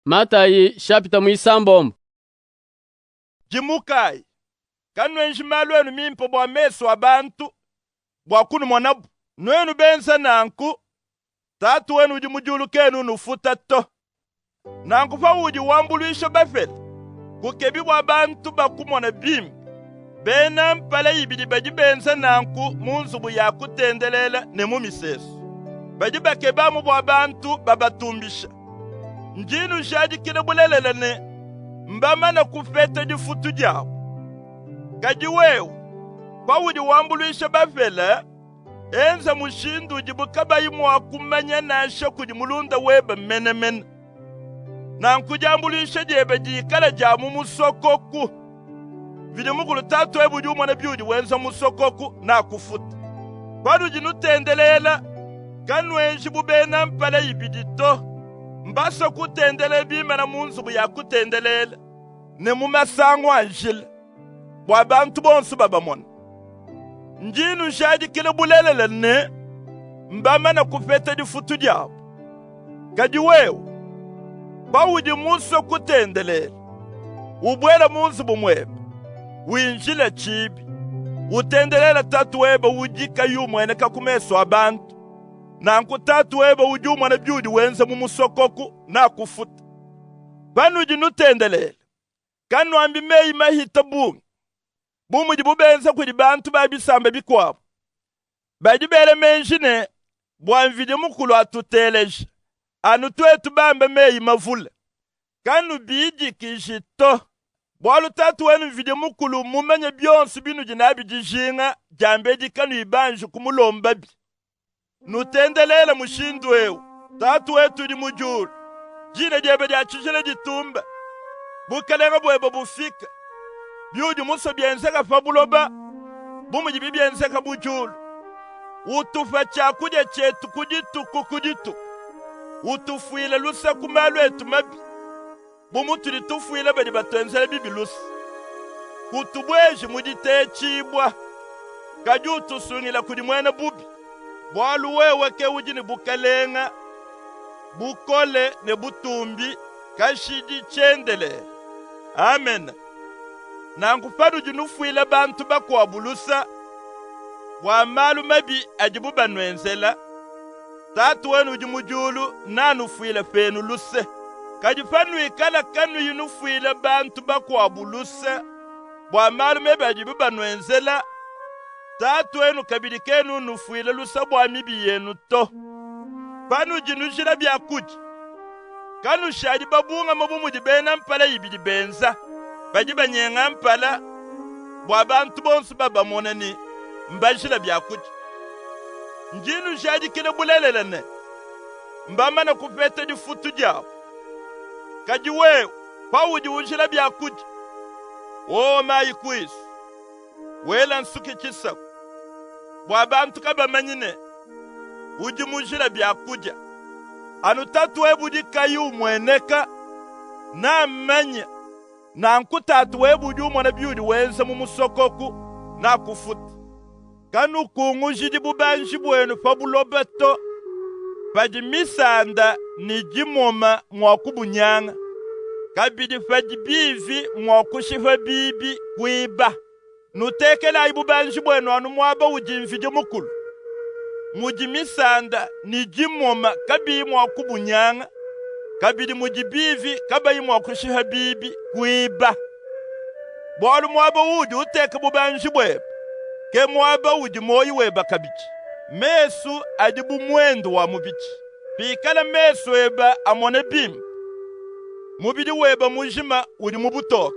Matayi shapita mwisambombo. Jimukai. Kanwenji malwenu mimpo bwa meso abantu. Bwa kunu mwanabu. Nwenu bensa nanku. Tatu wenu ujimujulu kenu nufuta to. Nanku fa uji wambuluisho bafel. Kukebi bwa bantu bakumona bim. Bena mpala ibidi baji bensa nanku munzubu ya kutendelela ne mumisesu. Baji bakebamu bwa bantu babatumbisha. Njinu jadi kile bulelele ne. Mbama na kufeta di futu diao. Kaji wewe. Kwa uji wambuluisho bafela. Enza mushindu jibukaba imu wakumanya na ashaku jimulunda weba menemen. Na nkujambulisha jebe jikala jamu musokoku. Vidi mukulu tatu ebu juma na biuji wenza musokoku na kufuta. Kwadu jinutendelela. Kanwenji bubena mpala ibidito. Mbasa kutendele bima na munzubu ya kutendelela. Ne mumasangu anjil. Bwabantu bonsu babamona. Njinu jadi kile bulelele ne. Mbama na kufeta di futu diabo. Kaji wewe. Kwa uji muso kutendelela. Ubwela munzubu mweba. Uinjile chibi. Utendelela tatu weba ujika yumwene kakumeso abantu. Na nkutatu weba ujumwa na biudi wenza mumusokoku na kufuta. Panu jinutendelela. Kanu ambi mei mahita bungi. Bumu jibubenza kudi bantu babisamba bikwabo. Bajibele menjine. Bwanvide mukulu atuteleje. Anu twetu bamba mei mavule. Kanu biji kishito. Bwalu tatu wenu vide mukulu mumenye byonsu binu jinabi jijinga. Jambeji kanu ibanju kumulombabi. Nutendelela mushindu wewe. Tatu wetu di mujuru. Jine jebe di achijele jitumba. Bukalenga bweba bufika. Biuji muso bienzeka fabuloba. Bumu jibi bienzeka bujuru. Utufa chakuja chetu kujitu. Utufuile lusa kumalu etu mabi. Bumu tulitufuile bedi batuenzele bibi lusa. Kutubweji mujite chibwa. Kaju tusungila kudimwene bubi. Bwalu wewe ke ujini bukalenga. Bukole ne butumbi. Kashidi chendele. Amen. Na nkufadu jinufuile bantu bakwa bulusa. Bwamalu mabi ajibu banwenzela. Tatu wenu ujimujulu nanufuile fenu luse. Kajifanu ikala kanu yunufuile bantu bakwa bulusa. Bwamalu mabi ajibu banwenzela. Tatu wenu kabidikenu nufuile lusa bwamibi yenu to. Panu jinujila byakuji. Kanu shadi babunga mabumu jibena mpala ibidi benza. Bajiba nyenga mpala. Bwabantu bonsu baba monani. Mbajila byakuji. Njinu shadi kile bulelele ne. Mbama na kufeta di futu diao. Kaji wewe. Pa uji ujila byakuji. O mayi kuisu. Wela nsuke chisaku. Bwabantu kaba manyine. Uji mujila byakuja. Anu tatu webu di kayu mweneka. Na manya. Na nkutatu webu di umwana biudi wenza mumusokoku. Na kufuta. Kanu kungujidi bubanji bwenu fabulobeto. Faji misanda ni jimoma mwakubunyanga. Kabidi faji bivi mwakushifa bibi kuiba. Nutekela ibubanji bwenu anu mwaba ujimfiji mukulu. Mujimisanda ni jimoma kabi mwakubunyanga. Kabidi mujibivi kabayi mwakushifa bibi kuiba. Bwalu mwaba uji uteka bubanji bwenu. Ke mwaba uji moyi weba kabiji. Mesu adibu mwendo wa mubichi. Pikala mesu weba amone bim. Mubidi weba mujima udi mubutoka.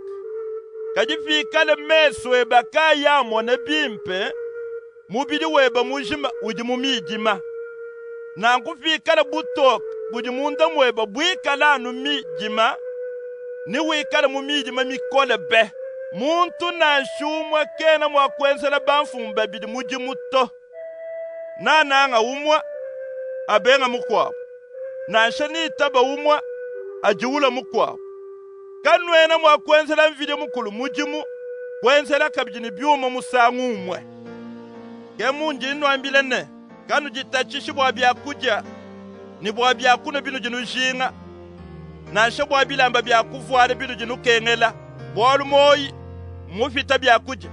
Kajifikala mesu weba kaya amone bimpe. Mubidi weba mujima udi mumijima. Na nkufikala butoka udi munda mweba bwikala anu mijima. Ni wikala mumijima mikole be. Muntu na shumwa kena mwakwenzela banfumba bidi mujimuto. Na nanga umwa abenga mukwabo. Na shani taba umwa ajiwula mukwabo. Kanwena mwakwenzela mvide mukulu mujimu. Kwenzela kabijini byuma musangu umwe. Kemu njinu ambile ne. Kanu jitachishi bwa byakuja. Ni bwa byakuna binu jinu jinga. na shabwa bilamba bya kuvuare bidu jinu kengela bolu moyi mufita bya kuja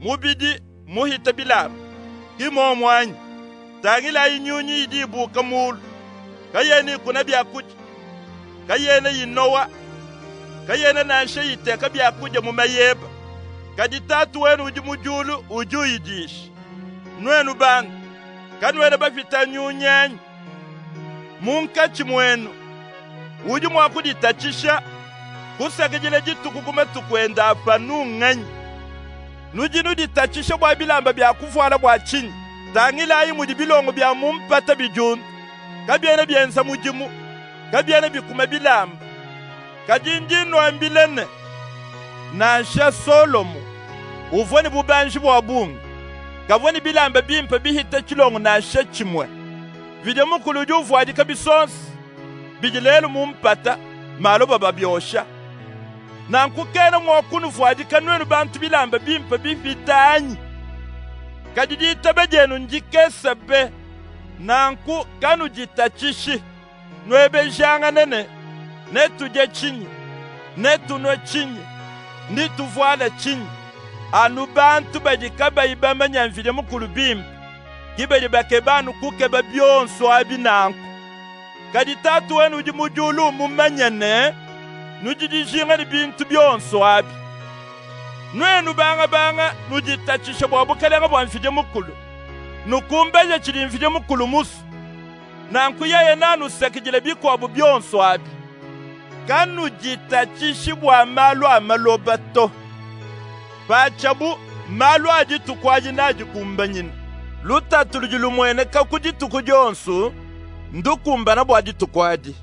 mubidi muhita bilamba kimo mwanyi tangila yinyunyi idi buka mulu kayeni kuna bya kuja kayene yinowa kayene na sheyite ka bya kuja mu mayeba kadi tatu wenu ujimujulu ujuyidish nwenu bang kanwene bafita nyunyanyi munkachi mwenu ujumu akuditachisha kusakijile jituku kumatukwenda afanu nganyi nujinu ditachisha bwa bilamba bya kufuala bwa chini tangila ayi mujibilongo bya mumpata bijun kabyene byensa mujimu kabyene bikuma bilamba kajinjino ambilene nasha Solomo uvoni bubanji bwa bungu kavoni bilamba bimpa bihita chilongo nasha chimwe vide mukulu juvu adika bisonsi bijilelu mumpata maloba babyosha nankukena mwakunu vuadika nwenu bantu bilamba bimpa bifitanyi kadidita bejenu njikesa be nanku kanu jitachishi nwebe janga nene netuje chinyi netuno chinyi nituvuala chinyi anu bantu bajika bayibamba nyamvile mukulu bimpa kibeli bakebanu kukeba byonso abinanku kadi tatu wenu ujimujulu mumanyane nujidishinga ni bintu byonso abi nwenu banga nujitachisha bwabukalenga bwamfije mukulu nukumbeje chili mfije mukulu musu nanku yeye nanu sekijile bikwabu byonso abi kanu jitachishi bwa malu amalobato bachabu malu ajitukwaji najikumbanyina lutatulujulu mwene kakujituku jonsu ndukumbana bwa jitukwadi